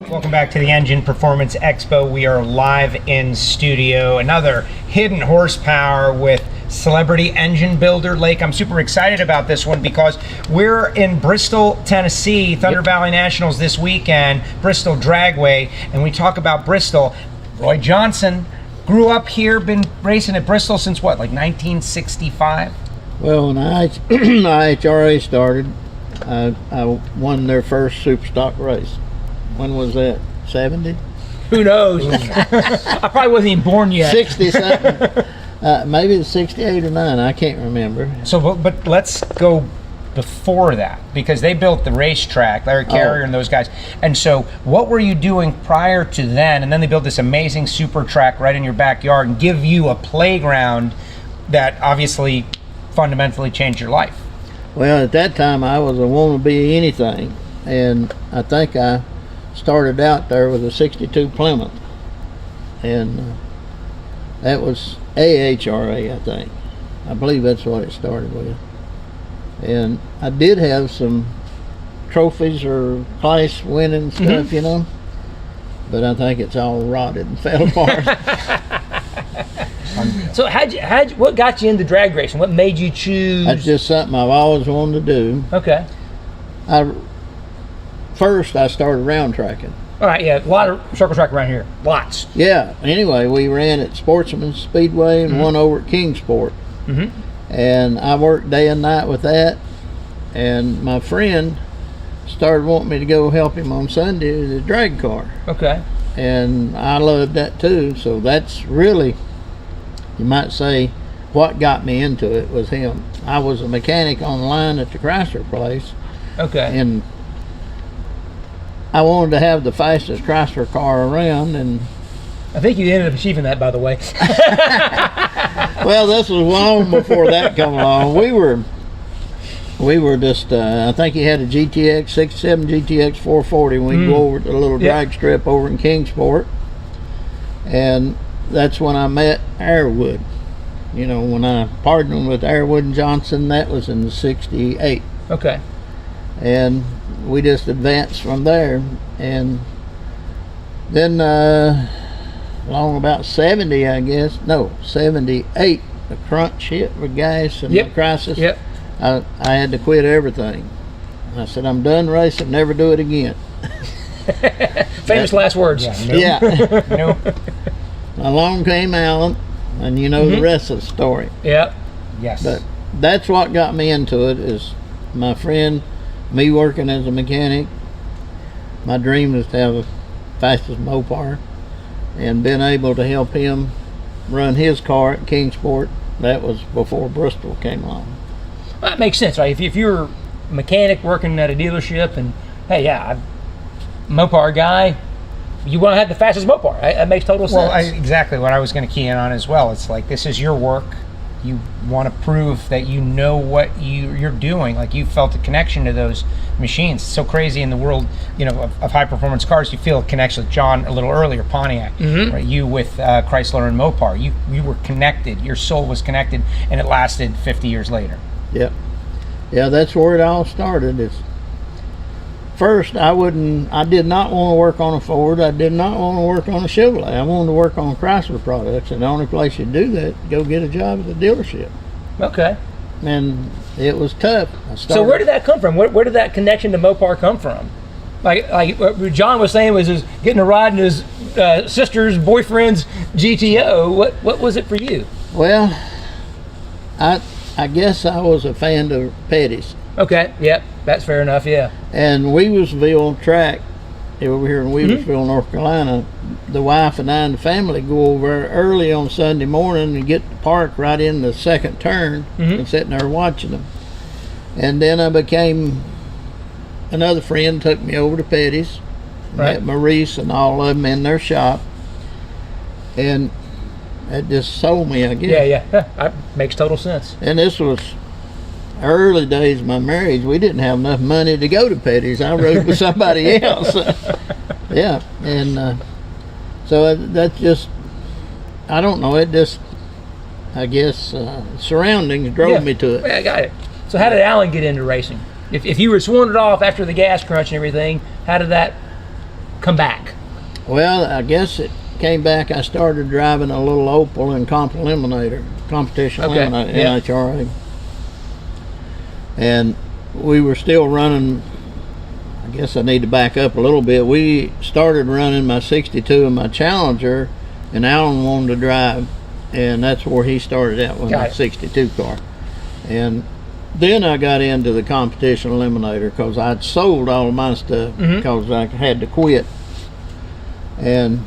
Welcome back to the Engine Performance Expo. We are live in studio. Another hidden horsepower with celebrity engine builder Lake. I'm super excited about this one because we're in Bristol, Tennessee, Thunder Valley Nationals this weekend, Bristol Dragway, and we talk about Bristol. Roy Johnson grew up here, been racing at Bristol since what, like 1965? Well, when NHRA started, I won their first super stock race. When was that? 70? Who knows? I probably wasn't even born yet. 60 something. Maybe it's 68 or 9. I can't remember. So, but let's go before that, because they built the racetrack, Larry Carrier and those guys. And so what were you doing prior to then? And then they built this amazing super track right in your backyard and give you a playground that obviously fundamentally changed your life. Well, at that time, I was a wannabe anything. And I think I started out there with a 62 Plymouth. And that was AHRA, I think. I believe that's what it started with. And I did have some trophies or class winning stuff, you know, but I think it's all rotted and fell apart. So what got you into drag racing? What made you choose? That's just something I've always wanted to do. Okay. First, I started round tracking. All right, yeah, a lot of circle track around here. Lots. Yeah. Anyway, we ran at Sportsman Speedway and one over at Kingsport. And I worked day and night with that. And my friend started wanting me to go help him on Sunday with his drag car. Okay. And I loved that too. So that's really, you might say, what got me into it was him. I was a mechanic on the line at the Chrysler place. Okay. And I wanted to have the fastest Chrysler car around, and I think you ended up achieving that, by the way. well, this was long before that come along. We were just, I think he had a GTX 67 GTX 440 when we go over to the little drag strip over in Kingsport, and that's when I met Airwood. You know, when I partnered with Airwood and Johnson, that was in '68. Okay. And we just advanced from there, and then along about 70, I guess, no, 78, the crunch hit with gas and the crisis. I had to quit everything. I said, I'm done racing, never do it again. Famous last words. Yeah. Along came Allan, and you know the rest of the story. Yep. Yes. But that's what got me into it, is my friend, me working as a mechanic. My dream was to have the fastest Mopar, and been able to help him run his car at Kingsport. That was before Bristol came along. Well, that makes sense, right? If you're a mechanic working at a dealership and, hey, Mopar guy, you want to have the fastest Mopar. That makes total sense. Well, exactly what I was going to key in on as well. It's like, this is your work. You want to prove that you know what you're doing. Like, you felt a connection to those machines. It's so crazy in the world, you know, of high performance cars. You feel a connection with John a little earlier, Pontiac, right? You with Chrysler and Mopar. You were connected. Your soul was connected, and it lasted 50 years later. Yep. Yeah, that's where it all started. First, I did not want to work on a Ford. I did not want to work on a Chevrolet. I wanted to work on Chrysler products, and the only place you do that, go get a job at the dealership. Okay. And it was tough. So where did that come from? Where did that connection to Mopar come from? Like what John was saying was getting a ride in his sister's boyfriend's GTO. What was it for you? Well, I guess I was a fan of Petty's. Okay, yep, that's fair enough, yeah. And Weaversville track, over here in Weaversville, North Carolina, the wife and I and the family go over early on Sunday morning and get to park right in the second turn and sitting there watching them. And then another friend took me over to Petty's, met Maurice and all of them in their shop, and it just sold me, I guess. Yeah, that makes total sense. And this was early days of my marriage. We didn't have enough money to go to Petty's. I rode with somebody else. Yeah, and so that's just, I don't know, it just, I guess, surroundings drove me to it. Yeah, I got it. So how did Allan get into racing? If you were sworn it off after the gas crunch and everything, how did that come back? Well, I guess it came back. I started driving a little Opel and competition Okay, eliminator, yeah. NHRA. And we were still running. I guess I need to back up a little bit. We started running my 62 and my Challenger, and Allan wanted to drive, and that's where he started out with my 62 car. And then I got into the competition eliminator because I'd sold all of my stuff because I had to quit. And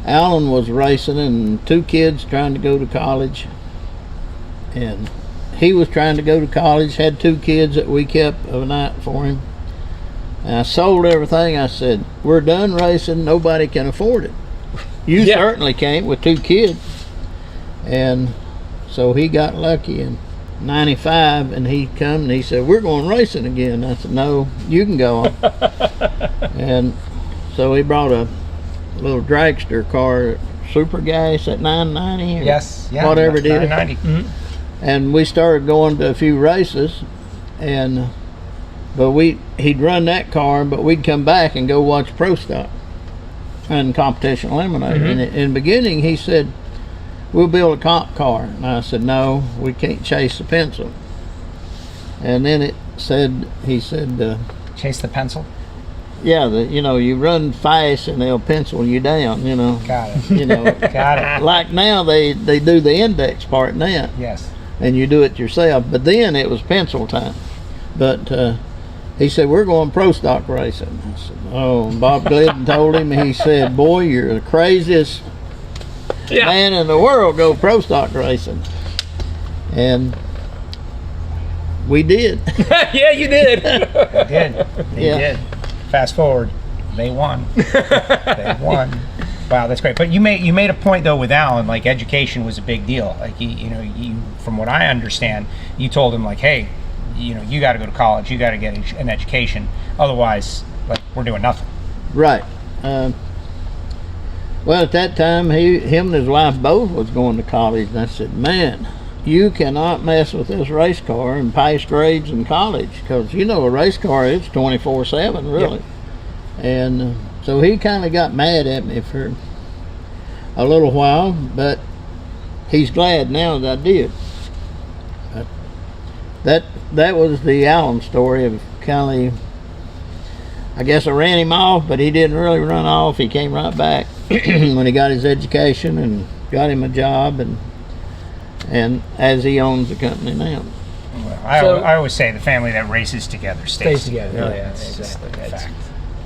Allan was racing and 2 kids trying to go to college, and he was trying to go to college, had 2 kids that we kept overnight for him. And I sold everything. I said, we're done racing, nobody can afford it. You certainly can't with 2 kids. And so he got lucky in 95, and he come and he said, we're going racing again. I said, no, you can go on. And so he brought a little dragster car, Super Gas at 990 or Yes, yeah, whatever it is. 990. And we started going to a few races, and but he'd run that car, but we'd come back and go watch Pro Stock and competition eliminator. And in the beginning he said, we'll build a comp car, and I said, no, we can't chase the pencil. And then he said Chase the pencil. yeah, you run fast and they'll pencil you down, Got it. Got it. Like now they do the index part now, Yes. and you do it yourself, but then it was pencil time. But he said, we're going Pro Stock racing. I said, oh, Bob Glidden told him, he said, boy, you're the craziest man in the world, go Pro Stock racing. And we did. Yeah, you did. They did. Fast forward, they won. They won. Wow, that's great. But you made a point though with Allan, like education was a big deal. Like you from what I understand, you told him like, hey, you got to go to college, you got to get an education, otherwise, like, we're doing nothing. Right. Well, at that time, him and his wife both was going to college, and I said, man, you cannot mess with this race car and pass grades in college, because a race car is 24/7 really. And so he kind of got mad at me for a little while, but he's glad now that I did. That was the Allan story of kind of, I guess I ran him off, but he didn't really run off. He came right back when he got his education and got him a job, and as he owns the company now. Well, I always say the family that races together stays together. Yeah, Yeah, it's just exactly. a fact.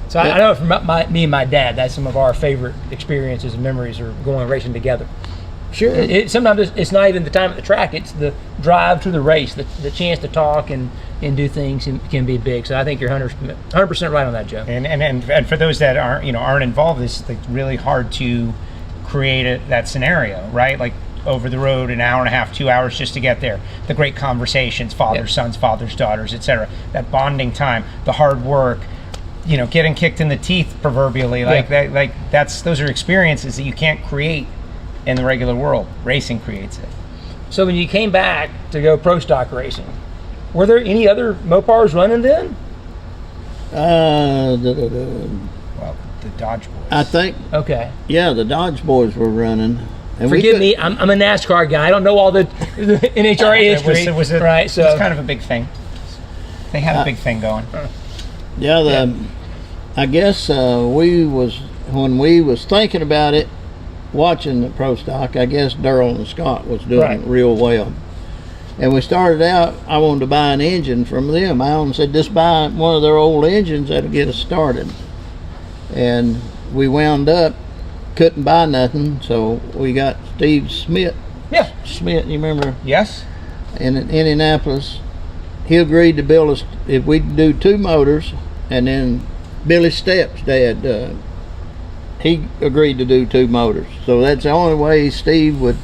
So I know from me and my dad, that's some of our favorite experiences and memories are going racing together. Sure. Sometimes it's not even the time at the track; it's the drive to the race, the chance to talk and do things can be big. So I think you're 100% right on that, Joe. And for those that aren't involved, it's like really hard to create that scenario, right? Like over the road, an hour and a half, 2 hours just to get there. The great conversations, fathers, sons, fathers, daughters, etc. That bonding time, the hard work, getting kicked in the teeth proverbially, those are experiences that you can't create in the regular world. Racing creates it. So when you came back to go Pro Stock racing, were there any other Mopars running then? Well, the Dodge boys. I think. Okay. Yeah, the Dodge boys were running. And Forgive me, I'm a NASCAR guy. I don't know all the NHRA history. It was kind of a big thing. They had a big thing going. Yeah, I guess when we was thinking about it, watching the Pro Stock, I guess Darrell and Scott was doing real well. And we started out, I wanted to buy an engine from them. Allan said, just buy one of their old engines, that'll get us started. And we wound up, couldn't buy nothing, so we got Steve Smith. Yeah. Smith, you remember? Yes. In Indianapolis. He agreed to build us, if we'd do 2 motors, and then Billy Stepp's dad, he agreed to do 2 motors. So that's the only way Steve would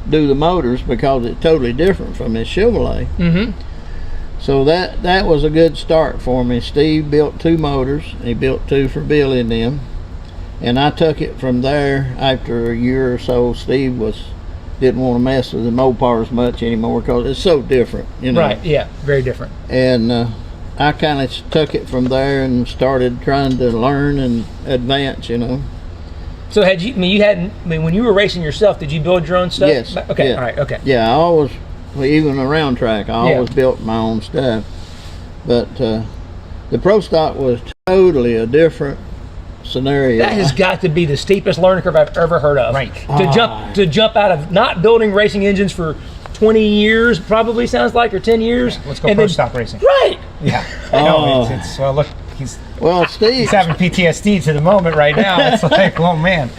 do the motors, because it's totally different from his Chevrolet. Mm-hmm. So that was a good start for me. Steve built 2 motors. He built 2 for Billy and them. And I took it from there. After a year or so, Steve didn't want to mess with the Mopars much anymore, because it's so different, Right, yeah, very different. And I kind of took it from there and started trying to learn and advance, you know. So had you? I mean, you hadn't. I mean, when you were racing yourself, did you build your own stuff? Yes. Okay. Yeah. All right. Okay. Yeah, I always, well, even around track, I Yeah. always built my own stuff. But the Pro Stock was totally a different scenario. That has got to be the steepest learning curve I've ever heard of. Right. To jump out of not building racing engines for 20 years, probably sounds like, or 10 years. Yeah, let's go and Pro then- Stock racing. Right. Yeah. I know. It's well, look, Well, Steve, he's having PTSD to the moment right now. It's like, oh man.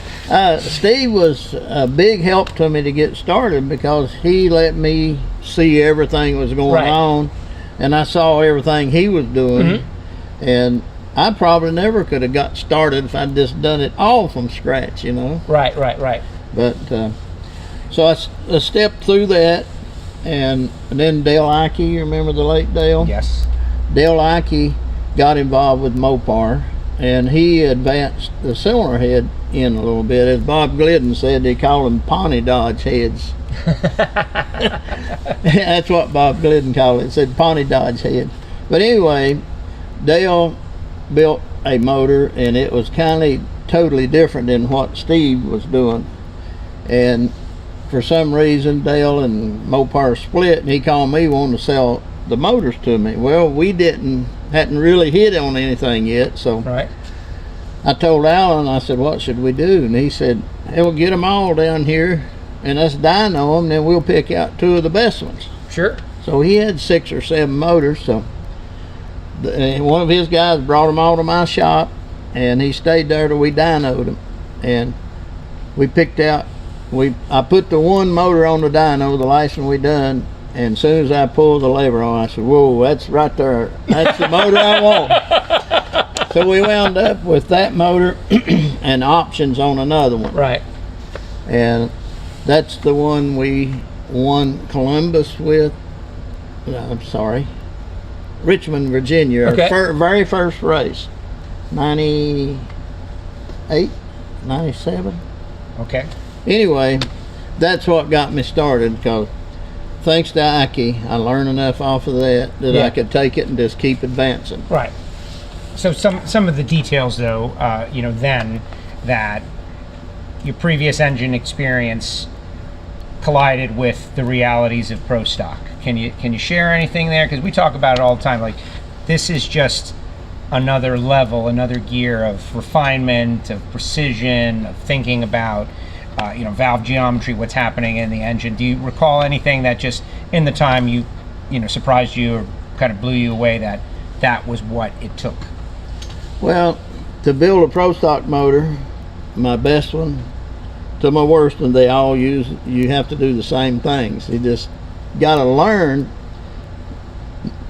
Steve was a big help to me to get started because he let me see everything that was going Right. on, and I saw everything he was doing, and I probably never could have got started if I'd just done it all from scratch, you know. Right. But so I stepped through that, and then Dale Ike, you remember the late Dale? Yes. Dale Ike got involved with Mopar, and he advanced the cylinder head in a little bit. As Bob Glidden said, they call them Pawnee Dodge heads. That's what Bob Glidden called it. It said Pawnee Dodge head. But anyway, Dale built a motor, and it was kind of totally different than what Steve was doing. And for some reason, Dale and Mopar split, and he called me wanting to sell the motors to me. Well, we hadn't really hit on anything yet, so Right. I told Allan, I said, what should we do? And he said, hey, we'll get them all down here and let's dyno them, then we'll pick out 2 of the best ones. Sure. So he had 6 or 7 motors, so one of his guys brought them all to my shop, and he stayed there till we dynoed them. And we picked out, I put the one motor on the dyno, the last one we done, and as soon as I pulled the lever on, I said, whoa, that's right there. That's the motor I want. So we wound up with that motor and options on another one. Right. And that's the one we won Columbus with. I'm sorry, Richmond, Virginia. Okay. Our very first race, 98, 97. Okay. Anyway, that's what got me started, because thanks to Ike, I learned enough off of that Yeah. I could take it and just keep advancing. Right. So some of the details, though, then that your previous engine experience collided with the realities of Pro Stock. Can you share anything there? Because we talk about it all the time. Like, this is just another level, another gear of refinement, of precision, of thinking about valve geometry, what's happening in the engine. Do you recall anything that just in the time you surprised you or kind of blew you away that was what it took? Well, to build a Pro Stock motor, my best one to my worst one, they all use, you have to do the same things. You just got to learn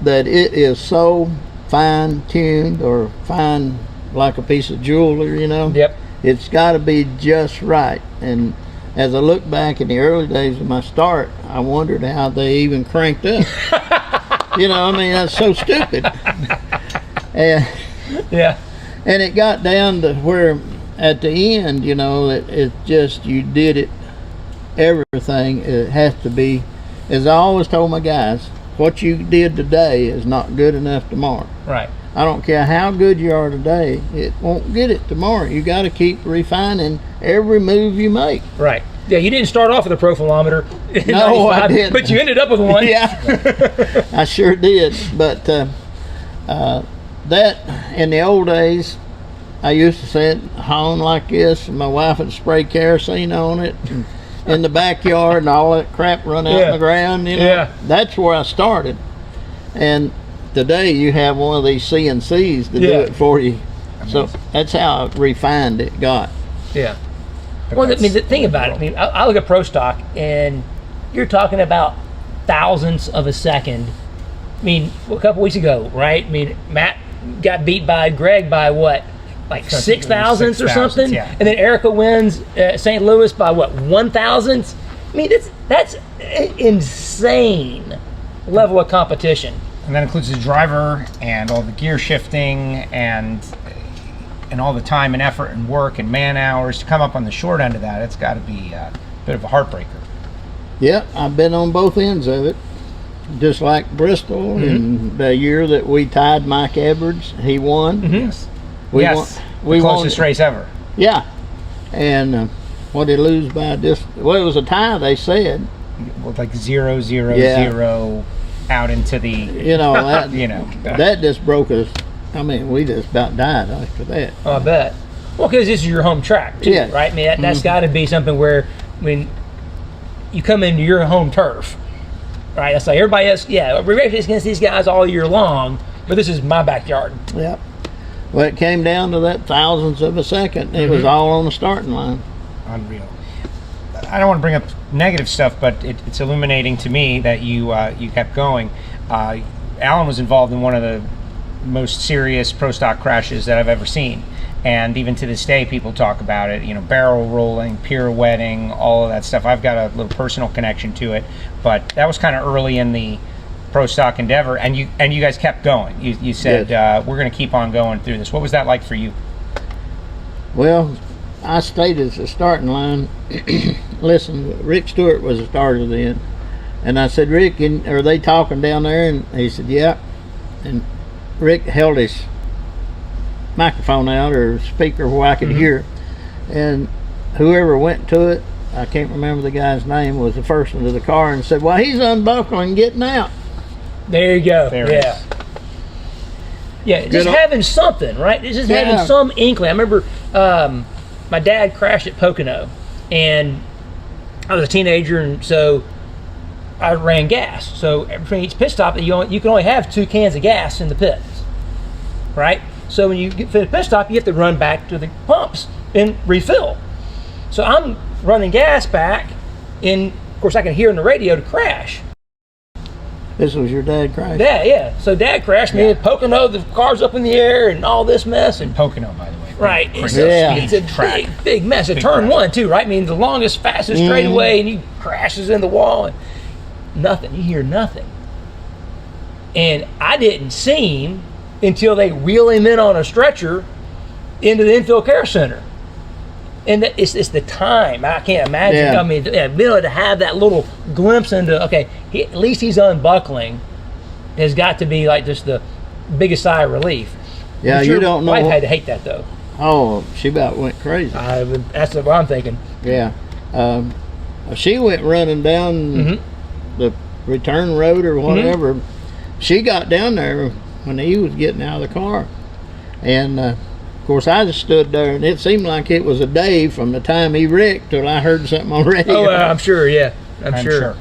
that it is so fine-tuned, or fine like a piece of jewelry, Yep. It's got to be just right. And as I look back in the early days of my start, I wondered how they even cranked up. That's so stupid. And Yeah. and it got down to where at the end, it just, you did it, everything, it has to be, as I always told my guys, what you did today is not good enough tomorrow. Right. I don't care how good you are today, it won't get it tomorrow. You got to keep refining every move you make. Right. Yeah, you didn't start off with a profilometer in No, 95, I didn't. but you ended up with one. Yeah, I sure did. But that, in the old days, I used to sit home like this, and my wife would spray kerosene on it and in the backyard, and all that crap run out in the ground. Yeah. That's where I started. And today you have one of these CNCs to do it for you. So that's how refined it got. Yeah. Well, the thing about it, I look at Pro Stock, and you're talking about thousandths of a second. A couple weeks ago, right? Matt got beat by Greg by what? Like 6 thousandths or something? Yeah. And then Erica wins St. Louis by what? 1 thousandths? That's insane level of competition. And that includes the driver and all the gear shifting and all the time and effort and work and man hours to come up on the short end of that. It's got to be a bit of a heartbreaker. Yeah, I've been on both ends of it. just like Bristol, in the year that we tied Mike Edwards, he won. Yes. We yes. won. We the closest won. race ever. Yeah, and what did he lose by? Just well, it was a tie. They said. With like 0-0-0 out into the. You know that. You know. That just broke us. I mean, we just about died after that. Oh, I bet. Well, because this is your home track, too, Yeah. right? I mean, that's got to be something where, I mean, you come into your home turf, right? That's like everybody else. Yeah, we race against these guys all year long, but this is my backyard. Yep. Well, it came down to that thousandths of a second. It was all on the starting line. Unreal. I don't want to bring up negative stuff, but it's illuminating to me that you kept going. Allan was involved in one of the most serious pro stock crashes that I've ever seen, and even to this day people talk about it, you know, barrel rolling, pirouetting, all of that stuff. I've got a little personal connection to it, but that was kind of early in the pro stock endeavor, and you guys kept going. You said, yes. We're going to keep on going through this. What was that like for you? Well, I stayed at the starting line. Listen, Rick Stewart was a starter then, and I said, Rick, are they talking down there? And he said, yeah. And Rick held his microphone out or speaker where I could hear, and whoever went to it, I can't remember the guy's name, was the first into the car and said, well, he's unbuckling, getting out. There you go. There it is. Yeah, just having something, right? Just having some inkling. I remember my dad crashed at Pocono, and I was a teenager, and so I ran gas. So between each pit stop, you can only have 2 cans of gas in the pits, right? So when you get to the pit stop, you have to run back to the pumps and refill. So I'm running gas back, and of course I can hear on the radio to crash. This was your dad crashing? Yeah. So Dad crashed me at Pocono. The car's up in the air and all this mess. And Pocono, by the way. right, It's a big mess. At turn one too, right? I mean, the longest, fastest straightaway, and he crashes in the wall, and nothing. You hear nothing. And I didn't see him until they wheel him in on a stretcher into the infield care center. And it's the time. I can't imagine. Yeah. I mean, being able to have that little glimpse into, okay, at least he's unbuckling has got to be like just the biggest sigh of relief. Yeah, But you your don't know. wife had to hate that, though. Oh, she about went crazy. That's what I'm thinking. Yeah. She went running down the return road or whatever. She got down there when he was getting out of the car. And, of course, I just stood there, and it seemed like it was a day from the time he wrecked till I heard something on radio. Oh, I'm sure, yeah. I'm sure.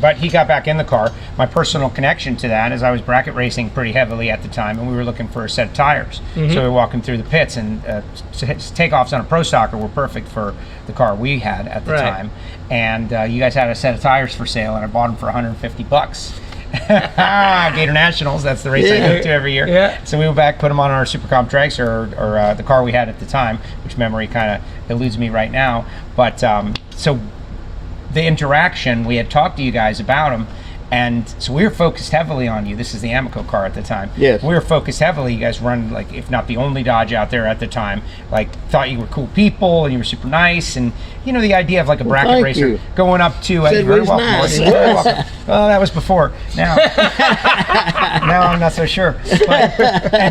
But he got back in the car. My personal connection to that is I was bracket racing pretty heavily at the time, and we were looking for a set of tires. So we were walking through the pits, and takeoffs on a Pro Stocker were perfect for the car we had at the time. And you guys had a set of tires for sale, and I bought them for $150. Gator Nationals, that's the race I go to every year. Yeah. So we went back, put them on our Super Comp dragster, or the car we had at the time, which memory kind of eludes me right now. But so the interaction, we had talked to you guys about them, and so we were focused heavily on you. This is the Amico car at the time. Yes. We were focused heavily. You guys run, like, if not the only Dodge out there at the time, like, thought you were cool people and you were super nice, and you know the idea of like a bracket thank racer you. going up to Said you're very we was welcome, nice. Morty. You're very welcome. Well, that was before. Now I'm not so sure. But,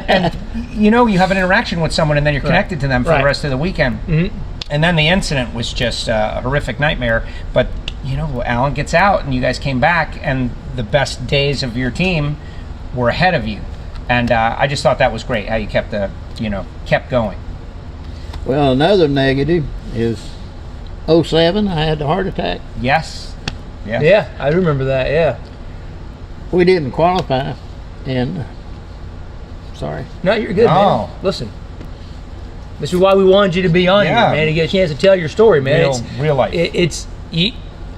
and you know, you have an interaction with someone and then you're connected to them for the rest of the weekend. And then the incident was just a horrific nightmare. But you know, Allan gets out and you guys came back, and the best days of your team were ahead of you. And I just thought that was great how you kept going. Well, another negative is 07, I had the heart attack. Yes. Yeah, I remember that, yeah. We didn't qualify, and sorry. No, you're good, man. Listen, this is why we wanted you to be on here, man, to get a chance to tell your story, man. Real life.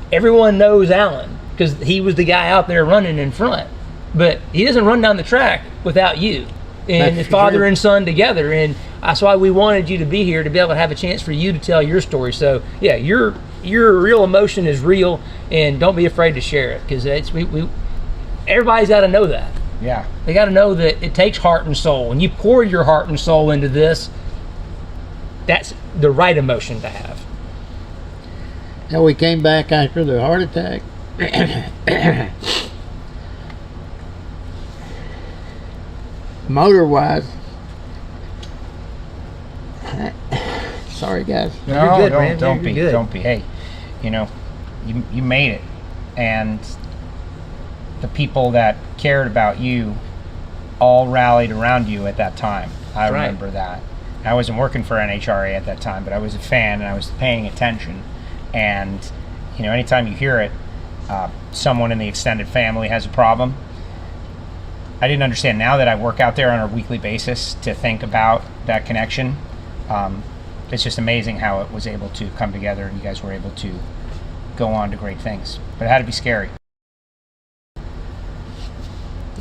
Everyone knows Allan because he was the guy out there running in front, but he doesn't run down the track without you and his father and son together, and that's why we wanted you to be here, to be able to have a chance for you to tell your story. So yeah, your real emotion is real, and don't be afraid to share it, because everybody's got to know that. Yeah, they got to know that it takes heart and soul, and you pour your heart and soul into this. That's the right emotion to have. Now we came back after the heart attack, motor wise, sorry guys. No, You're good, man. don't You're be, good. don't be. Hey, you know, you made it, and the people that cared about you all rallied around you at that time. I Right. remember that. I wasn't working for NHRA at that time, but I was a fan and I was paying attention. And you know, anytime you hear it, someone in the extended family has a problem. I didn't understand. Now that I work out there on a weekly basis to think about that connection, it's just amazing how it was able to come together and you guys were able to go on to great things. But it had to be scary.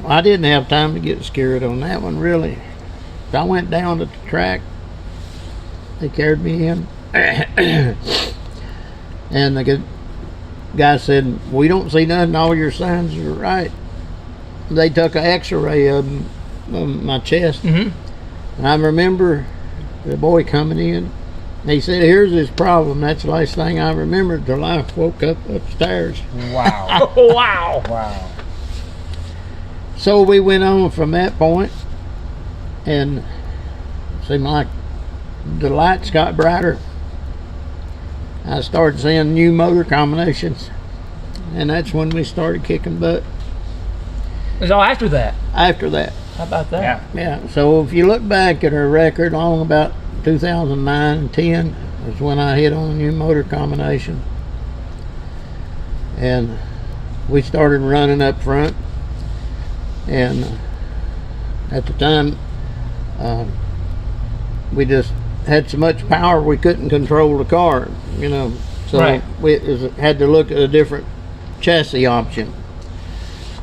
I didn't have time to get scared on that one, really. I went down to the track. They carried me in. And the guy said, we don't see nothing. All your signs are right. They took an x-ray of my chest. Mm-hmm. And I remember the boy coming in. And he said, here's his problem. That's the last thing I remembered till I woke up upstairs. Wow. Oh, wow. Wow. So we went on from that point, and it seemed like the lights got brighter. I started seeing new motor combinations, and that's when we started kicking butt. It was all after that. After that, How about that? Yeah. yeah. So if you look back at our record, along about 2009 and 10 is when I hit on a new motor combination, and we started running up front. And at the time, we just had so much power we couldn't control the car, you know. So Right. we had to look at a different chassis option.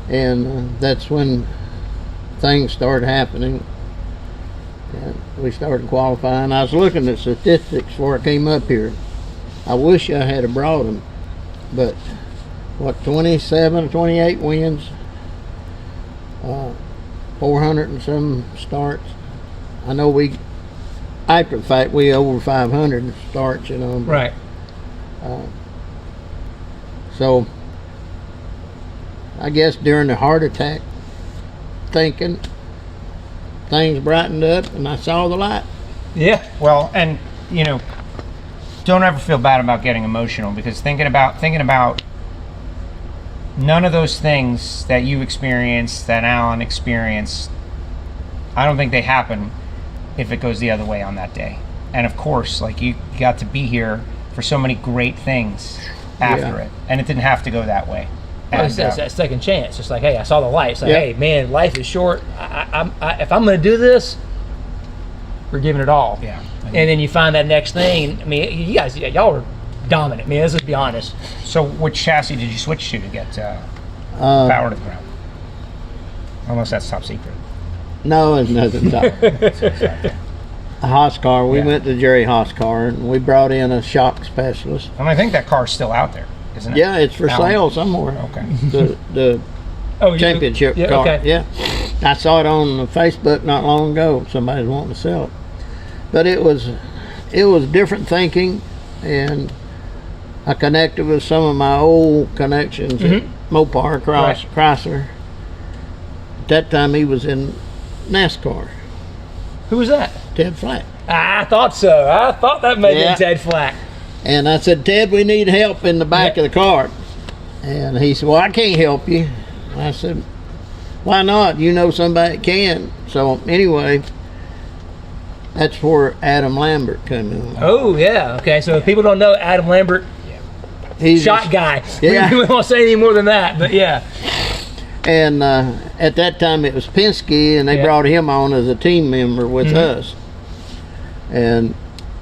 And that's when things started happening. And we started qualifying. I was looking at statistics before I came up here. I wish I had brought them, but what, 27 or 28 wins, 400 and some starts. I know after the fact, we over 500 starts, you know. Right. So I guess during the heart attack thinking, things brightened up and I saw the light. Yeah. Well, and you know, don't ever feel bad about getting emotional, because thinking about none of those things that you experienced, that Allan experienced, I don't think they happen if it goes the other way on that day. And of course, like, you got to be here for so many great things after it, and it didn't have to go that way. Well, it's that second chance. It's like, hey, I saw the light. It's like, Yeah. hey, man, life is short. If I'm going to do this, we're giving it all. Yeah. And then you find that next thing. I mean, you guys, y'all were dominant. I mean, let's just be honest. So which chassis did you switch to get power to the ground? Unless that's top secret. No, it's nothing. A Haas car. We went to Jerry Haas car and we brought in a shock specialist. And I think that car's still out there, isn't it? Yeah, it's for Allan? sale somewhere. Okay. The championship yeah, car. okay. Yeah. I saw it on Facebook not long ago. Somebody's wanting to sell it. But it was different thinking, and I connected with some of my old connections at Mopar Chrysler. At that time he was in NASCAR. Who was that? Ted Flack. I thought so. I thought that may Yeah. be Ted Flack. And I said, Ted, we need help in the back of the car. And he said, well, I can't help you. I said, why not? You know somebody that can. So anyway, that's where Adam Lambert came in. Oh, yeah. Okay, so if people don't know, Adam Lambert, He's shot guy. Yeah. We won't say any more than that, but yeah. And at that time it was Penske, and they brought him on as a team member with us. And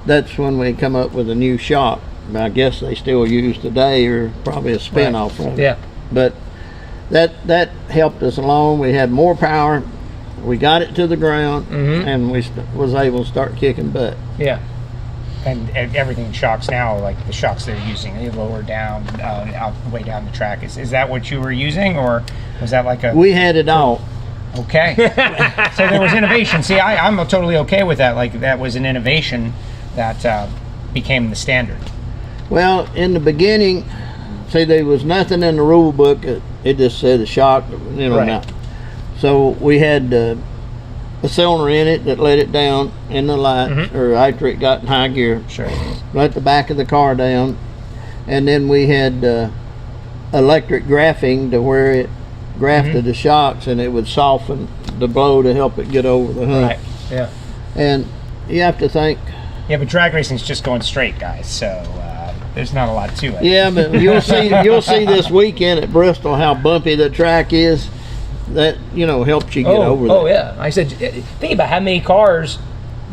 that's when we come up with a new shock. I guess they still use today, or probably a spin-off from it. Yeah. But that helped us along. We had more power. We got it to the ground, and we was able to start kicking butt. Yeah. And everything shocks now, like the shocks they're using, they lower down, out way down the track. Is that what you were using, or was that like a? We had it all. Okay. So there was innovation. See, I'm totally okay with that. Like, that was an innovation that became the standard. Well, in the beginning, see, there was nothing in the rule book. It just said a shock, you know. Right. Now. So we had a cylinder in it that let it down in the lights, or after it got in high gear. Sure. Let the back of the car down, and then we had electric graphing to where it grafted the shocks, and it would soften the blow to help it get over the hump. Right. Yeah. And you have to think. Yeah, but drag racing's just going straight, guys. So there's not a lot to it. Yeah, but you'll see this weekend at Bristol how bumpy the track is. That helps you get over that. Oh yeah. I said, think about how many cars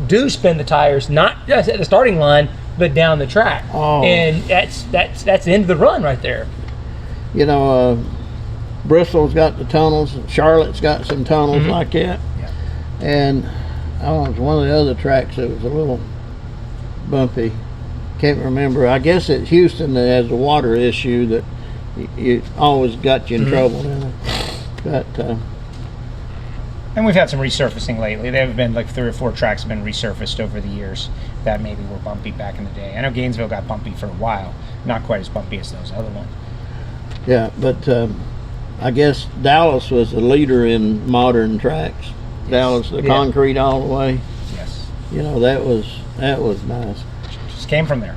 do spin the tires not just at the starting line, but down the track. Oh. And that's the end of the run right there. Bristol's got the tunnels. Charlotte's got some tunnels like that. Yeah. And it was one of the other tracks that was a little bumpy. Can't remember. I guess it's Houston that has the water issue that it always got you in trouble in it. But and we've had some resurfacing lately. There have been like 3 or 4 tracks have been resurfaced over the years that maybe were bumpy back in the day. I know Gainesville got bumpy for a while, not quite as bumpy as those other ones. yeah, but I guess Dallas was the leader in modern tracks. Yes. Dallas, the concrete all the way. Yes. That was nice. Just came from there.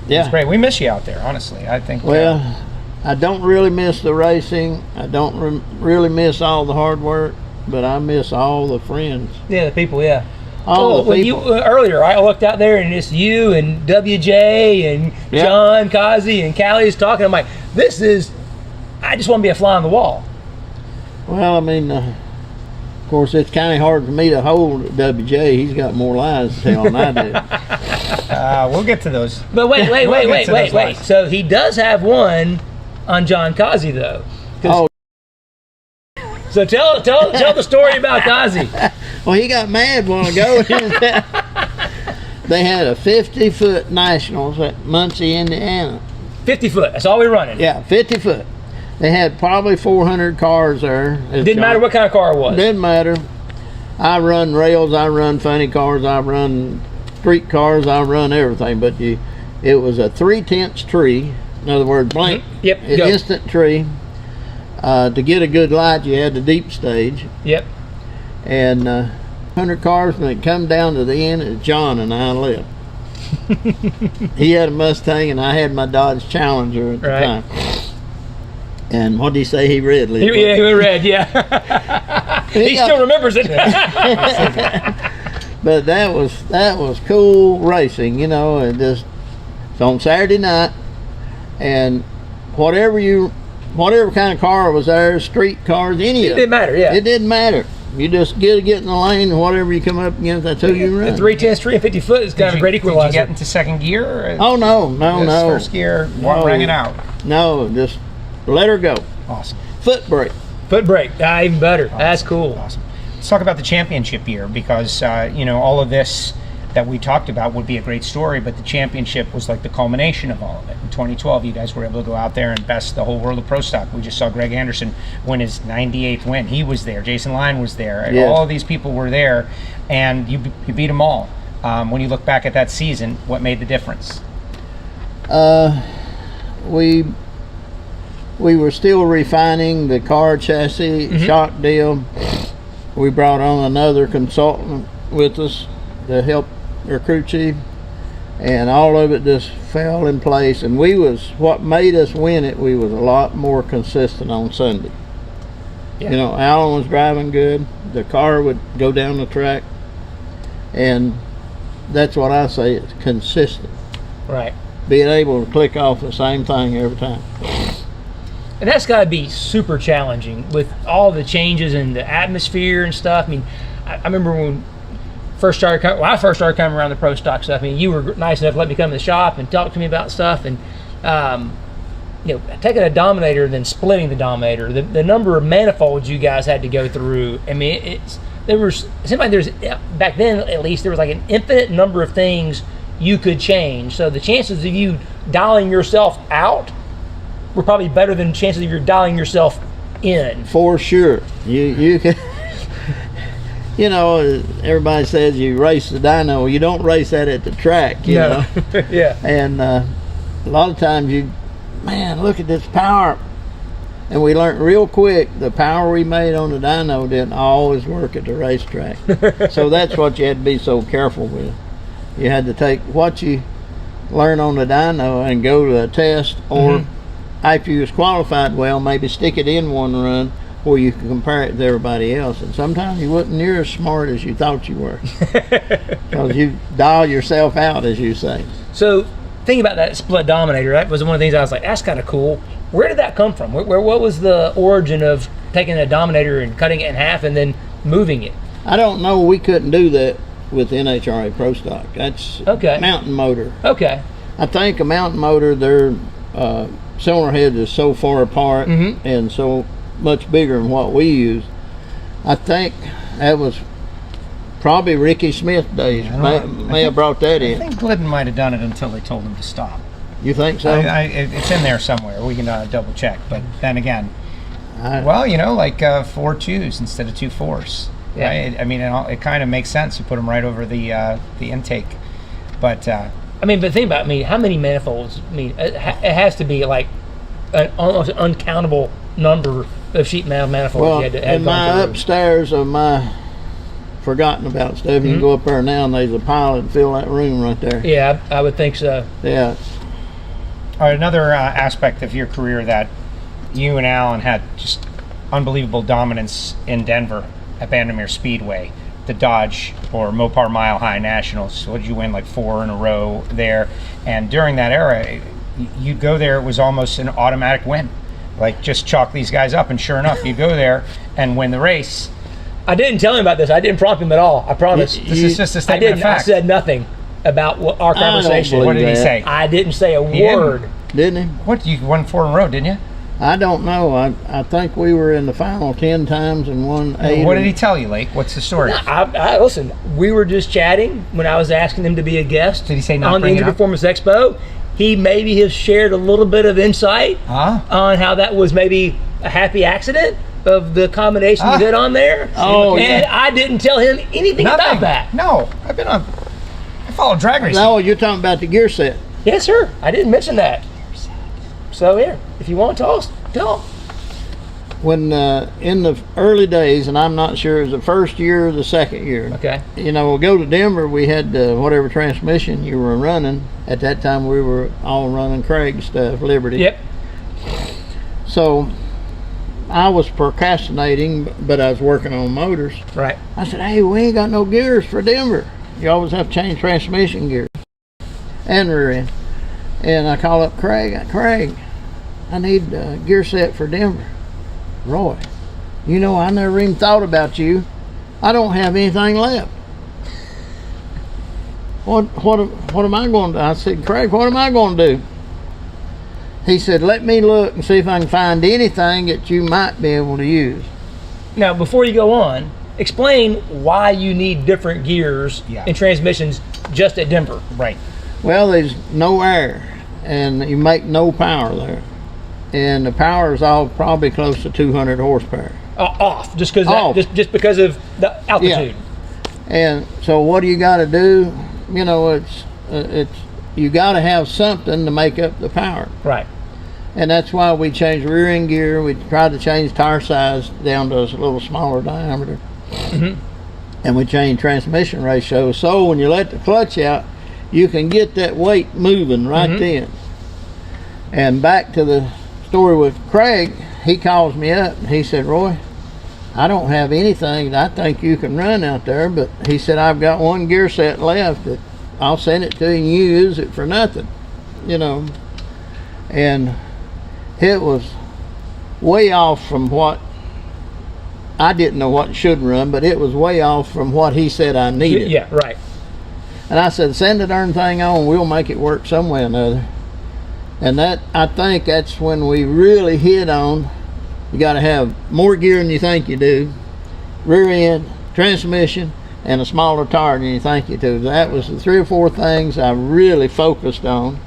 Yeah. It's great. We miss you out there, honestly. I think. Well, I don't really miss the racing. I don't really miss all the hard work, but I miss all the friends. Yeah, the people. Yeah. All the when people. Earlier, I looked out there and it's you and WJ and John Kazi and Callie's talking. I'm like, I just want to be a fly on the wall. Well, I mean, of course, it's kind of hard for me to hold WJ. He's got more lies to tell than I do. We'll get to those. But wait. lies. So he does have one on John Kazi, though. Oh. So tell the story about Kazi. Well, he got mad a while ago. They had a 50-foot nationals at Muncie, Indiana. 50 foot. That's all we're running. Yeah, 50 foot. They had probably 400 cars there. Didn't matter what kind of car it was. Didn't matter. I run rails, I run funny cars, I run street cars, I run everything. But it was a 3/10 tree. In other words, blank. Yep. An instant tree. To get a good light, you had the deep stage. Yep. And 100 cars, when it come down to the end, it's John and I left. He had a Mustang and I had my Dodge Challenger at the time. And what did he say? He read, Lee? Yeah, he read, yeah. He still remembers it. But that was cool racing, and it's on Saturday night, and whatever kind of car was there, street cars, any of it. It didn't matter, yeah. It didn't matter. You just get in the lane, and whatever you come up against, that's who you run. The 3/10 tree and 50 foot is kind of a great equalizer. Did you get into second gear? Oh, no. First gear, rang it out. No, just let her go. Awesome. Foot brake. Foot brake, even better. Awesome. That's cool. Awesome. Let's talk about the championship year, because all of this that we talked about would be a great story, but the championship was like the culmination of all of it. In 2012, you guys were able to go out there and best the whole world of Pro Stock. We just saw Greg Anderson win his 98th win. He was there. Jason Lyon was there. Yeah. All of these people were there, and you beat them all. When you look back at that season, what made the difference? We were still refining the car chassis shock deal. We brought on another consultant with us to help our crew chief, and all of it just fell in place. And what made us win it, we was a lot more consistent on Sunday. Yeah. Allan was driving good. The car would go down the track, and that's what I say, it's consistent. Right. Being able to click off the same thing every time. And that's got to be super challenging with all the changes in the atmosphere and stuff. I mean, I remember when I first started coming around the Pro Stock stuff. I mean, you were nice enough to let me come in the shop and talk to me about stuff. And taking a Dominator and then splitting the Dominator, the number of manifolds you guys had to go through. I mean, it seemed like back then at least there was like an infinite number of things you could change. So the chances of you dialing yourself out were probably better than chances of you dialing yourself in. For sure. You can. Everybody says you race the dyno. You don't race that at the track, you know. Yeah. And a lot of times look at this power. And we learned real quick the power we made on the dyno didn't always work at the racetrack. So that's what you had to be so careful with. You had to take what you learn on the dyno and go to a test, or after you was qualified well, maybe stick it in one run where you can compare it to everybody else. And sometimes you wasn't near as smart as you thought you were, because you dial yourself out, as you say. So thinking about that split Dominator, that was one of the things I was like, that's kind of cool. Where did that come from? What was the origin of taking a Dominator and cutting it in half and then moving it? I don't know. We couldn't do that with NHRA Pro Stock. That's mountain motor. Okay. I think a mountain motor, their cylinder head is so far apart and so much bigger than what we use. I think that was probably Ricky Smith days. May have brought that in. I think Glidden might have done it until they told him to stop. You think so? It's in there somewhere. We can double check. But then again, well, you know, like 4 2s instead of 2 4s. Yeah. Right? I mean, it kind of makes sense. You put them right over the intake. But I mean, but think about, I mean, how many manifolds? I mean, it has to be like an almost uncountable number of sheet metal manifolds well, you had to have in my gone through. upstairs of my forgotten about stuff, you can go up there now and there's a pile and fill that room right there. Yeah, I would think so. Yeah. Another aspect of your career that you and Allan had just unbelievable dominance in Denver at Bandimere Speedway, the Dodge or Mopar Mile High Nationals. What did you win, like 4 in a row there? And during that era, you'd go there, it was almost an automatic win. Like, just chalk these guys up, and sure enough, you'd go there and win the race. I didn't tell him about this. I didn't prompt him at all. I promise. This is just a statement of fact. I said nothing about our conversation. What did he say? I didn't say a word. Didn't he? What, you won 4 in a row, didn't you? I don't know. I think we were in the final 10 times and won 8. What did he tell you, Lake? What's the story? I listen, we were just chatting when I was asking him to be a guest. Did he say not on the bring it Engine up? Performance Expo? He maybe has shared a little bit of insight on how that was maybe a happy accident of the combination you did on there. Oh, and I didn't tell him anything about that. No, I follow drag racing. No, you're talking about the gear set. Yes, sir. I didn't mention that. So here, if you want to tell him. When in the early days, and I'm not sure it was the first year or the second year. Okay. You know, we'll go to Denver. We had whatever transmission you were running. At that time, we were all running Craig stuff, Liberty. Yep. So I was procrastinating, but I was working on motors. Right. I said, hey, we ain't got no gears for Denver. You always have to change transmission gears and rear end. And I call up Craig. Craig, I need a gear set for Denver. Roy, you know, I never even thought about you. I don't have anything left. What am I going to do? I said, Craig, what am I going to do? He said, let me look and see if I can find anything that you might be able to use. Now, before you go on, explain why you need different gears and transmissions just at Denver. Right. Well, there's no air, and you make no power there. And the power is all probably close to 200 horsepower. Off, just just because of the altitude. Yeah. And so what do you got to do? You know, it's you got to have something to make up the power. Right. And that's why we changed rear end gear. We tried to change tire size down to a little smaller diameter. And we changed transmission ratio. So when you let the clutch out, you can get that weight moving right then. And back to the story with Craig, he calls me up and he said, Roy, I don't have anything that I think you can run out there, but he said, I've got one gear set left that I'll send it to you and you use it for nothing, you know. And it was way off from what I didn't know what should run, but it was way off from what he said I needed. Yeah, right. And I said, send the darn thing on, we'll make it work some way or another. And that, I think that's when we really hit on, you got to have more gear than you think you do, rear end, transmission, and a smaller tire than you think you do. That was the 3 or 4 things I really focused on.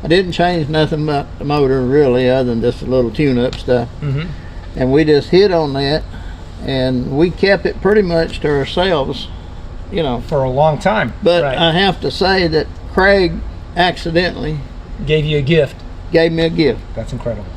I didn't change nothing about the motor really, other than just a little tune-up stuff. And we just hit on that, and we kept it pretty much to ourselves, you know. For a long time. But Right. I have to say that Craig accidentally Gave you a gift. gave me a gift. That's incredible.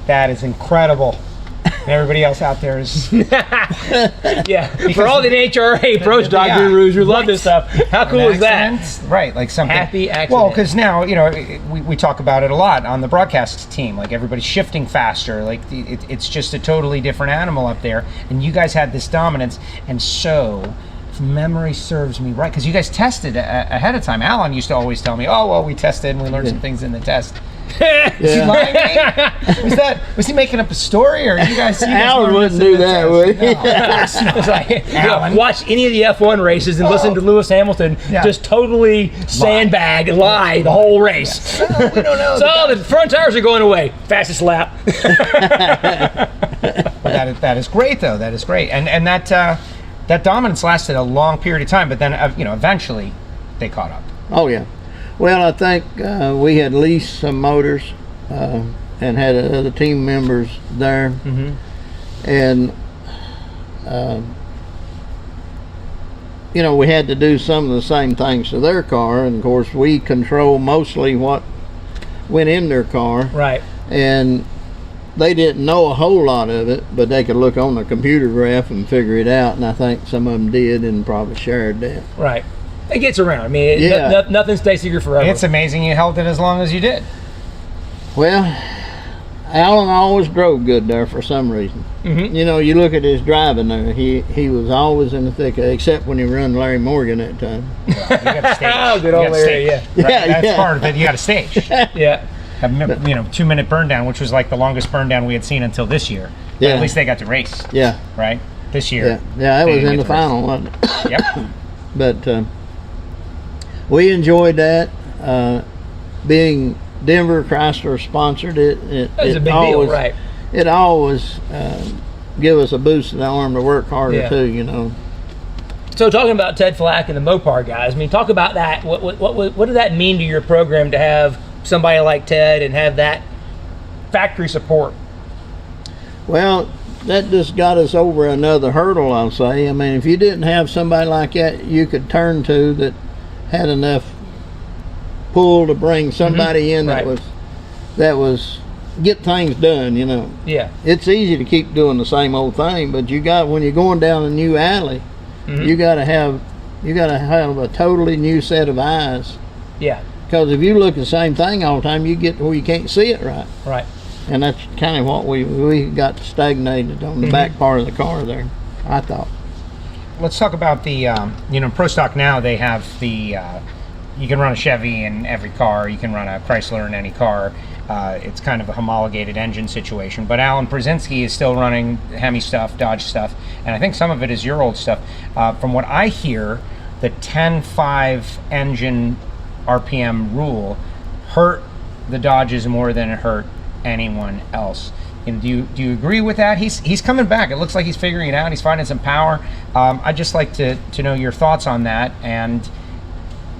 That is incredible. And everybody else out there is Yeah, for all the NHRA Pro Stock gurus who love this stuff, how cool is that? Right, like something Happy accident. Well, because now we talk about it a lot on the broadcast team. Like everybody's shifting faster. Like it's just a totally different animal up there. And you guys had this dominance, and so. If memory serves me right, because you guys tested ahead of time. Allan used to always tell me, "Oh, well, we tested and we learned some things in the test." Is he lying to me? Was he making up a story, or you guys? Allan wouldn't do that, would he? It's like, watch any of the F1 races and listen to Lewis Hamilton just totally sandbag and lie the whole race. No, we don't know. So the front tires are going away. Fastest lap. Well, that is great, though. That is great, and that dominance lasted a long period of time, but then eventually they caught up. Oh yeah. Well, I think we had leased some motors and had other team members there, and we had to do some of the same things to their car, and of course we control mostly what went in their car, Right. and they didn't know a whole lot of it, but they could look on the computer graph and figure it out, and I think some of them did and probably shared that. Right. It gets around. I mean, nothing stays secret forever. It's amazing you held it as long as you did. Well, Allan always drove good there for some reason. You look at his driving there, he was always in the thick of it, except when he run Larry Morgan that time. You got to stage. Oh, good old Larry, Right? That's part of it. You got to stage. Yeah. Have 2-minute burn down, which was like the longest burn down we had seen until this year. But at least they got to race. Yeah. Right? This year. Yeah, that was in the final, wasn't it? Yep. But we enjoyed that. Being Denver Chrysler sponsored it. That was a big deal, right? It always give us a boost in the arm to work harder too, So talking about Ted Flack and the Mopar guys, I mean, talk about that. What did that mean to your program to have somebody like Ted and have that factory support? Well, that just got us over another hurdle, I'll say. I mean, if you didn't have somebody like that you could turn to that had enough pull to bring somebody in that was get things done, Yeah. It's easy to keep doing the same old thing, but when you're going down a new alley, you got to have a totally new set of eyes. Yeah. Because if you look at the same thing all the time, you get where you can't see it right. Right. And that's kind of what we got stagnated on the back part of the car there, I thought. Let's talk about the Pro Stock now. They have the you can run a Chevy in every car. You can run a Chrysler in any car. It's kind of a homologated engine situation. But Allan Brzezinski is still running Hemi stuff, Dodge stuff, and I think some of it is your old stuff. From what I hear, the 10.5 engine RPM rule hurt the Dodges more than it hurt anyone else. And do you agree with that? He's coming back. It looks like he's figuring it out. He's finding some power. I'd just like to know your thoughts on that, and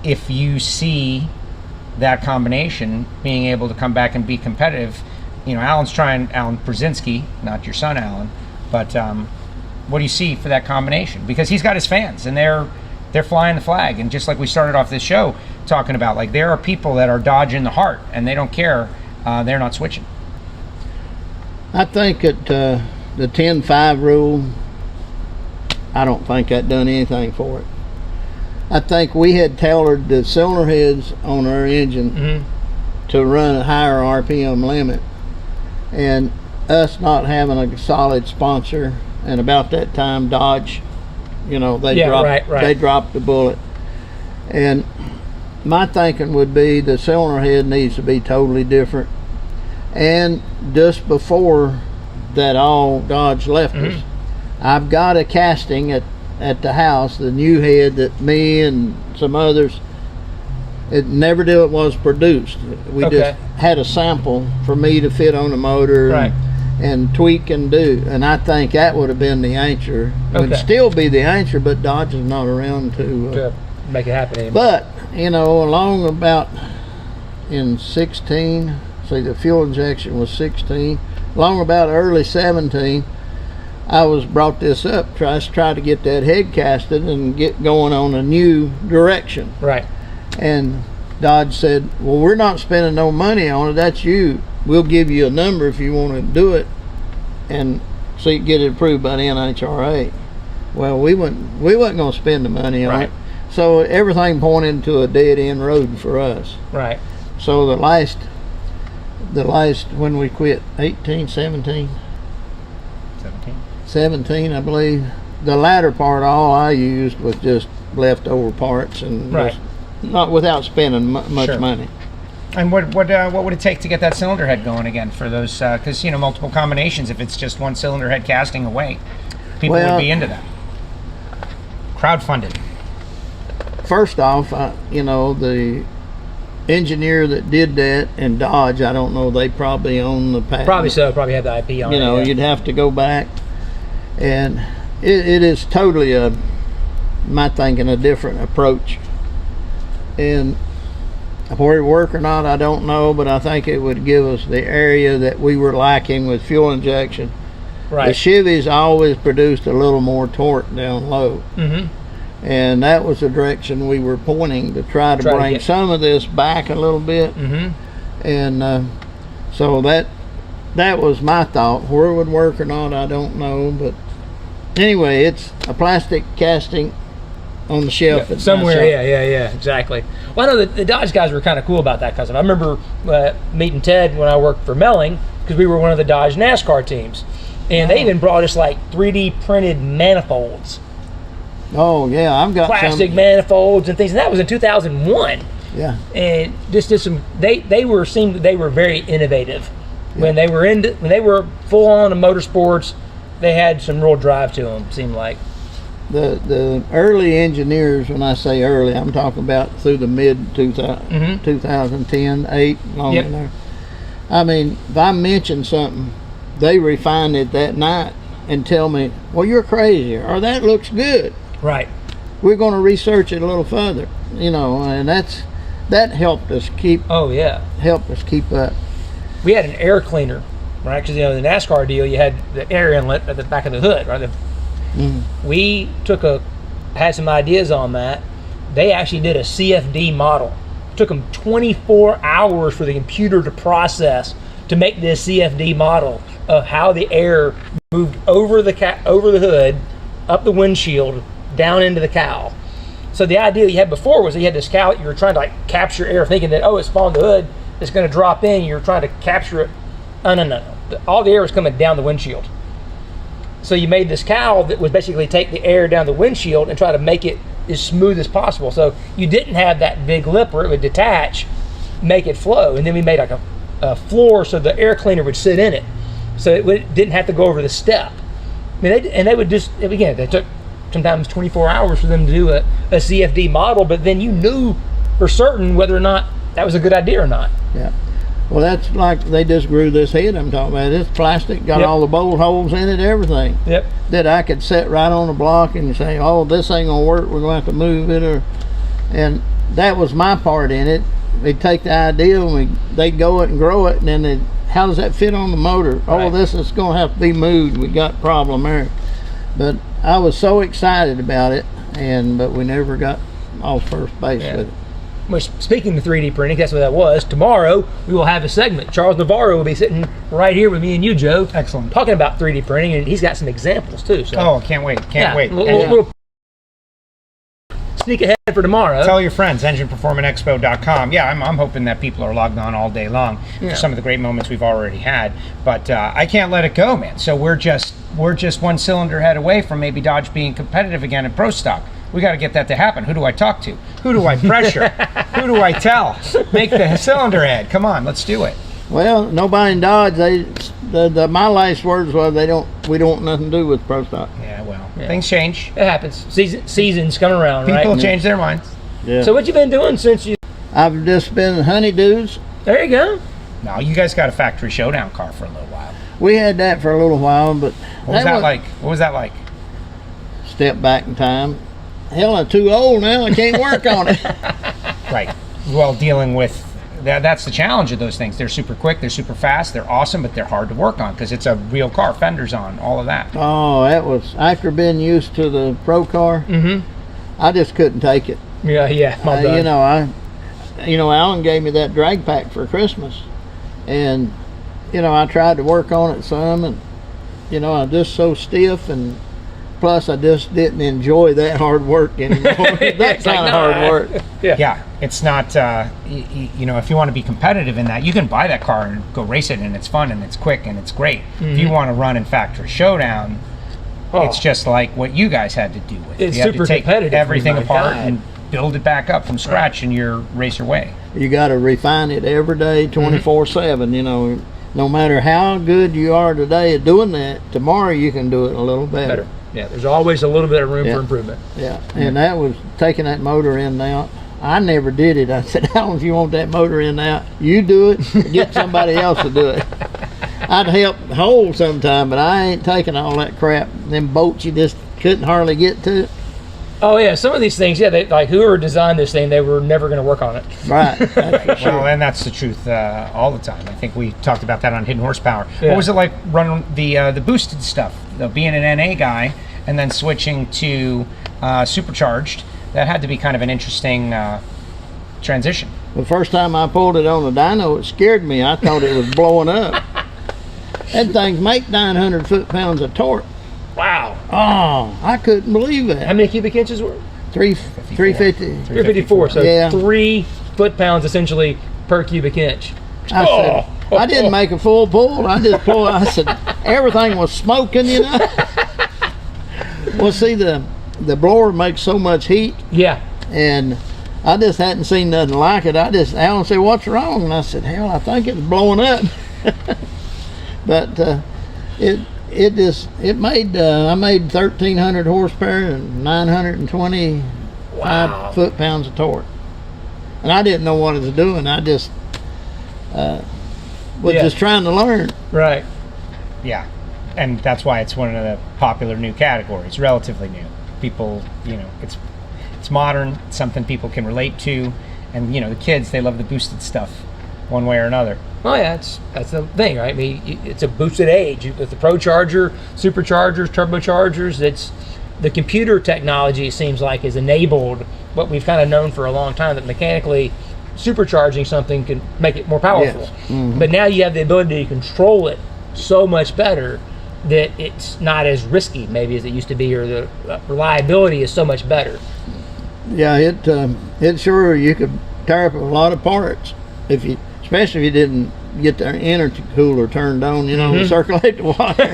if you see that combination being able to come back and be competitive. Allan Brzezinski, not your son Allan, but what do you see for that combination? Because he's got his fans, and they're flying the flag. And just like we started off this show talking about, like, there are people that are Dodge in the heart, and they don't care. They're not switching. I think that the 10.5 rule, I don't think that done anything for it. I think we had tailored the cylinder heads on our engine to run a higher RPM limit, and us not having a solid sponsor, and about that time Dodge, they dropped the bullet. And my thinking would be the cylinder head needs to be totally different. And just before that all Dodge left us, I've got a casting at the house, the new head that me and some others, it never was produced. We just had a sample for me to fit on the motor and tweak and do. And I think that would have been the answer. It would still be the answer, but Dodge is not around to make it happen anymore. But, along about in 16, the fuel injection was 16, along about early 17, I was brought this up, try to get that head casted and get going on a new direction. Right. And Dodge said, well, we're not spending no money on it, that's you. we'll give you a number if you want to do it, and see get it approved by the NHRA. Well, we wasn't going to spend the money on it, so everything pointed to a dead end road for us. Right. So the last when we quit, 17, I believe. The latter part, all I used was just leftover parts and just not without spending much money. And what would it take to get that cylinder head going again for those? Because multiple combinations. If it's just one cylinder head casting away, people would be into that. Crowdfunded. First off, the engineer that did that in Dodge, I don't know, they probably own the patent. Probably so. Probably have the IP on it. You'd have to go back, and it is totally my thinking, a different approach. And where it work or not, I don't know, but I think it would give us the area that we were lacking with fuel injection. Right. The Chevys always produced a little more torque down low. Mm-hmm. And that was the direction we were pointing to try to bring some of this back a little bit. Mm-hmm. And so that was my thought. Where it would work or not, I don't know. But anyway, it's a plastic casting on the shelf somewhere. Yeah, exactly. Well, I know the Dodge guys were kind of cool about that, because I remember meeting Ted when I worked for Melling, because we were one of the Dodge NASCAR teams, and they even brought us like 3D printed manifolds. Oh yeah, I've got plastic manifolds and things, and that was in 2001. Yeah, and just did some. They were very innovative when they were full on in motorsports. They had some real drive to them. Seemed like the early engineers. When I say early, I'm talking about through the mid 2010, 8, long in there. I mean, if I mention something, they refine it that night and tell me, "Well, you're crazy," or "That looks good." Right. We're going to research it a little further, and that helped us keep. Oh yeah. Helped us keep up. We had an air cleaner, right? Because the NASCAR deal, you had the air inlet at the back of the hood, right? We had some ideas on that. They actually did a CFD model. It took them 24 hours for the computer to process to make this CFD model of how the air moved over the hood, up the windshield, down into the cowl. So the idea you had before was that you had this cowl, you were trying to capture air, thinking that, it's falling the hood, it's going to drop in, you're trying to capture it. No. All the air was coming down the windshield. So you made this cowl that would basically take the air down the windshield and try to make it as smooth as possible. So you didn't have that big lip where it would detach, make it flow. And then we made like a floor so the air cleaner would sit in it. So it didn't have to go over the step. I mean, they would just, again, they took sometimes 24 hours for them to do a CFD model, but then you knew for certain whether or not that was a good idea or not. Yeah. Well, that's like they just grew this head I'm talking about. It's plastic, got all the bolt holes in it, everything. Yep. That I could set right on the block and say, this ain't gonna work, we're gonna have to move it, and that was my part in it. They'd take the idea and they'd go it and grow it, and then how does that fit on the motor? Right. This is gonna have to be moved. We got a problem there. But I was so excited about it, but we never got off first base with it. Well, speaking of 3D printing, that's what that was. Tomorrow we will have a segment. Charles Navaro will be sitting right here with me and you, Joe. Excellent. Talking about 3D printing, and he's got some examples too. So. Can't wait. Can't wait. Little sneak ahead for tomorrow. Tell your friends, engineperformanceexpo.com. Yeah, I'm hoping that people are logged on all day long for some of the great moments we've already had. But I can't let it go, man. So we're just one cylinder head away from maybe Dodge being competitive again at Pro Stock. We got to get that to happen. Who do I talk to? Who do I pressure? Who do I tell? Make the cylinder head. Come on, let's do it. Well, nobody in Dodge. My last words was we don't want nothing to do with Pro Stock. Yeah, well, things change. It happens. Seasons come around, right? People change their minds. Yeah. So what you been doing since you? I've just been honeydews. There you go. No, you guys got a factory showdown car for a little while. We had that for a little while, but what was that like? What was that like? Step back in time. Hell, I'm too old now. I can't work on it. Right. Well, dealing with that's the challenge of those things. They're super quick, they're super fast, they're awesome, but they're hard to work on because it's a real car, fenders on, all of that. Oh, that was after being used to the Pro car. I just couldn't take it. Yeah. Allan gave me that drag pack for Christmas, and you know, I tried to work on it some, and you know, I'm just so stiff, and plus I just didn't enjoy that hard work anymore. That kind of hard work. Yeah, it's not, you know, if you want to be competitive in that, you can buy that car and go race it, and it's fun, and it's quick, and it's great. If you want to run in Factory Showdown, it's just like what you guys had to do with it. It's You have super to take competitive, everything my apart God. and build it back up from scratch in your racer way. You got to refine it every day, 24/7. You know, no matter how good you are today at doing that, tomorrow you can do it a little better. Yeah, there's always a little bit of room for improvement. Yeah, and that was taking that motor in and out. I never did it. I said, Allan, if you want that motor in and out, you do it. Get somebody else to do it. I'd help hold sometime, but I ain't taking all that crap. Them bolts you just couldn't hardly get to. Oh yeah, some of these things, they, like whoever designed this thing, they were never going to work on it. Right. That's for sure. Well, and that's the truth all the time. I think we talked about that on Hidden Horsepower. Yeah. What was it like running the boosted stuff? Being an NA guy and then switching to supercharged, that had to be kind of an interesting transition. The first time I pulled it on the dyno, it scared me. I thought it was blowing up. That thing make 900 foot-pounds of torque. Wow. Oh, I couldn't believe How that. many cubic inches were? 350. 354. So Yeah. 3 foot-pounds essentially per cubic inch. I said, I didn't make a full pull. I just pulled. I said, everything was smoking, you know. Well, see, the blower makes so much heat, Yeah. and I just hadn't seen nothing like it. Allan said, what's wrong? And I said, hell, I think it's blowing up. But it made I made 1,300 horsepower and 925 foot-pounds of torque, and I didn't know what it was doing. I just was just trying to learn. Right. Yeah, and that's why it's one of the popular new categories, relatively new. People, you know, it's modern, it's something people can relate to, and you know, the kids, they love the boosted stuff one way or another. Oh yeah, that's the thing, right? I mean, it's a boosted age with the ProCharger, superchargers, turbochargers. It's the computer technology, it seems like, has enabled what we've kind of known for a long time, that mechanically supercharging something can make it more powerful. Yes. Mm-hmm. But now you have the ability to control it so much better that it's not as risky maybe as it used to be, or the reliability is so much better. Yeah, it sure, you could tear up a lot of parts especially if you didn't get the intercooler turned on, you know, to circulate the water.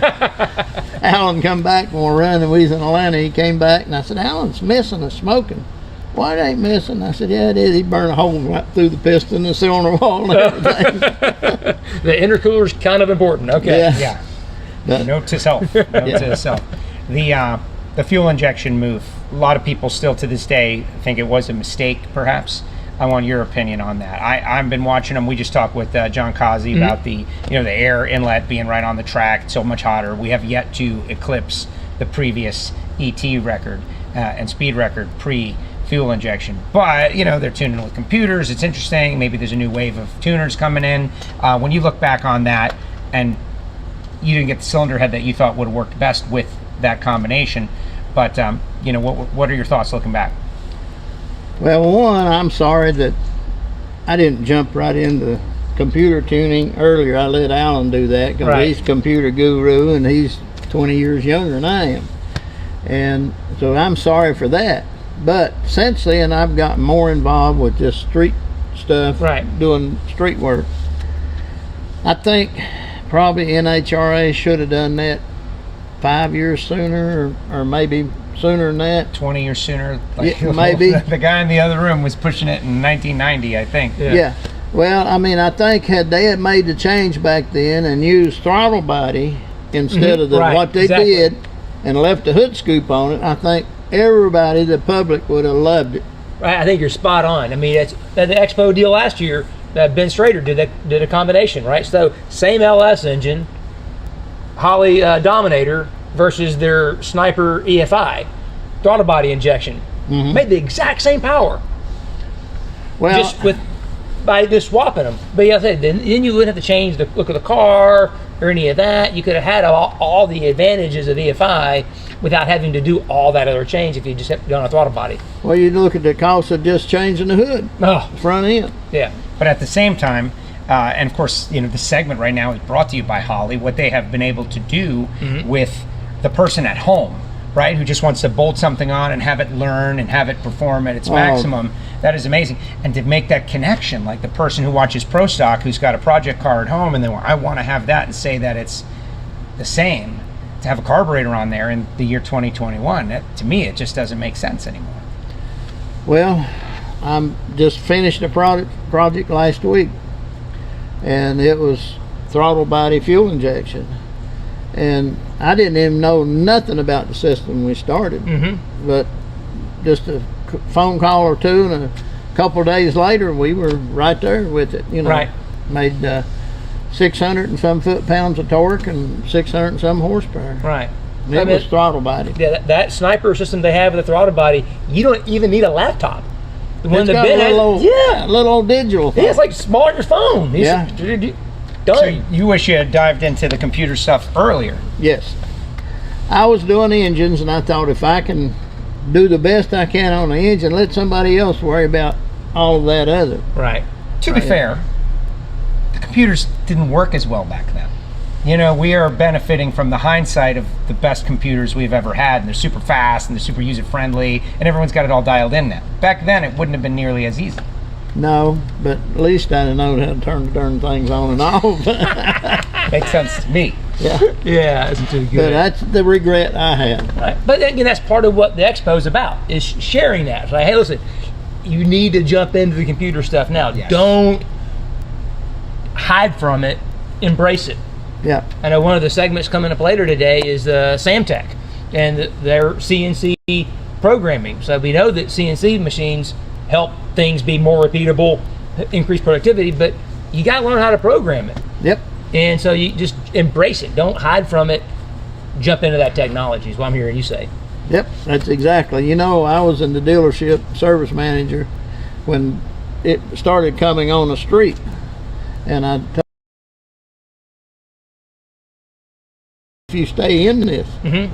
Allan come back when we're running. We was in Atlanta. He came back, and I said, Allan's missing and smoking. Why, it ain't missing? I said, yeah, it is. He burned a hole right through the piston, the cylinder wall, and everything. The intercooler's kind of important. Okay. Yeah. But- Note to self. Note to self. The fuel injection move. A lot of people still to this day think it was a mistake, perhaps. I want your opinion on that. I've been watching them. We just talked with John Causey about the air inlet being right on the track, so much hotter. We have yet to eclipse the previous ET record and speed record pre-fuel injection. But they're tuning with computers. It's interesting. Maybe there's a new wave of tuners coming in. When you look back on that, and you didn't get the cylinder head that you thought would have worked best with that combination, but what are your thoughts looking back? Well, one, I'm sorry that I didn't jump right into computer tuning earlier. I let Allan do that because Right. he's a computer guru and he's 20 years younger than I am. And so I'm sorry for that. But since then, I've gotten more involved with just street stuff, Right. doing street work. I think probably NHRA should have done that 5 years sooner, or maybe sooner than that. 20 years sooner. Yeah, maybe. The guy in the other room was pushing it in 1990, I think. Yeah. Well, I mean, I think had they had made the change back then and used throttle body instead of Right, what they exactly. did and left the hood scoop on it, I think everybody, the public, would have loved it. Right, I think you're spot on. I mean, it's the Expo deal last year. Ben Strader did a combination, right? So same LS engine, Holley Dominator versus their Sniper EFI, throttle body injection, made the exact same power, Well, just by just swapping them. But yeah, I said then you wouldn't have to change the look of the car or any of that. You could have had all the advantages of EFI without having to do all that other change if you just had done a throttle body. well, you look at the cost of just changing the hood, Oh, front end. yeah. But at the same time, and of course, the segment right now is brought to you by Holley, what they have been able to do with the person at home, right, who just wants to bolt something on and have it learn and have it perform at its maximum. That is amazing. And to make that connection, like the person who watches Pro Stock, who's got a project car at home, and I want to have that and say that it's the same, to have a carburetor on there in the year 2021, that, to me, it just doesn't make sense anymore. Well, I'm just finished a project last week, and it was throttle body fuel injection. And I didn't even know nothing about the system when we started, but just a phone call or two, and a couple of days later, we were right there with it. Right. Made 600 and some foot-pounds of torque and 600 and some horsepower. Right. And it was throttle body. Yeah, that sniper system they have with the throttle body, you don't even need a laptop. It's got a little old digital phone. Yeah, it's like smaller than your phone. Yeah. Done. So you wish you had dived into the computer stuff earlier. Yes. I was doing engines, and I thought if I can do the best I can on the engine, let somebody else worry about all of that other. Right. To be fair, the computers didn't work as well back then. We are benefiting from the hindsight of the best computers we've ever had, and they're super fast and they're super user-friendly, and everyone's got it all dialed in now. Back then, it wouldn't have been nearly as easy. No, but at least I know how to turn the darn things on and off. Makes sense to me. Yeah. Yeah, isn't too good. But that's the regret I had. Right. But again, that's part of what the expo is about, is sharing that. It's like, hey, listen, you need to jump into the computer stuff now. Yes. Don't hide from it. Embrace it. Yeah. I know one of the segments coming up later today is Samtec and their CNC programming. So we know that CNC machines help things be more repeatable, increase productivity, but you got to learn how to program it. Yep. And so you just embrace it. Don't hide from it. Jump into that technology is what I'm hearing you say. Yep, that's exactly. I was in the dealership service manager when it started coming on the street, and I told if you stay in this,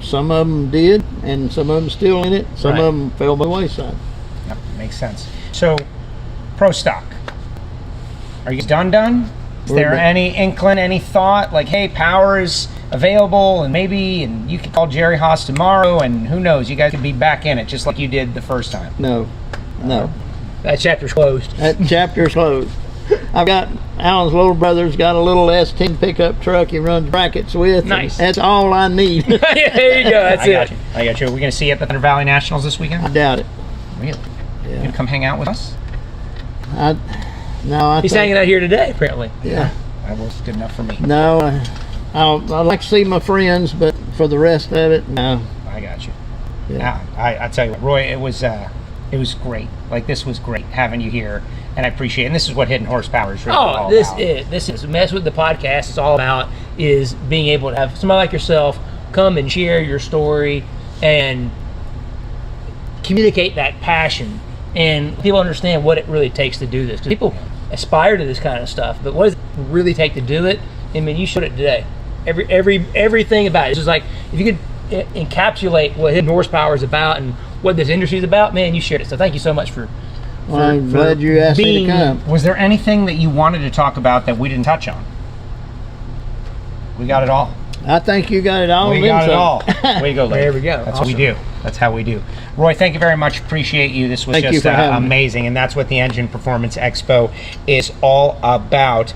some of them did, and some of them still in it. Some of them fell by the wayside. Yep, makes sense. So, Pro Stock, are you done? Is there any inkling, any thought, like, hey, power is available, and you could call Jerry Haas tomorrow, and who knows, you guys could be back in it just like you did the first time. No. That chapter's closed. That chapter's closed. I've got Allan's little brother's got a little S10 pickup truck he runs brackets with. Nice. That's all I need. There you go. That's it. I got you. Are we going to see you at the Thunder Valley Nationals this weekend? I doubt it. Really? Yeah. You going to come hang out with us? He's hanging out here today, apparently. Yeah. That was good enough for me. No, I like to see my friends, but for the rest of it, no. I got you. Yeah. I tell you what, Roy, it was great. Like, this was great having you here, and I appreciate it. And this is what Hidden Horsepower is really all about. This is Mess with the podcast. It's all about is being able to have somebody like yourself come and share your story and communicate that passion, and people understand what it really takes to do this. 'Cause people aspire to this kind of stuff, but what does it really take to do it? I mean, you showed it today. Everything about it. It's just like, if you could encapsulate what Hidden Horsepower is about and what this industry is about, man, you shared it. So thank you so much for I'm glad you asked me to come. Was there anything that you wanted to talk about that we didn't touch on? We got it all. I think you got it all. We got it all. Way to go, Larry. There we go. That's what we do. That's how we do. Roy, thank you very much. Appreciate you. This was Thank you just for having me. amazing, and that's what the Engine Performance Expo is all about.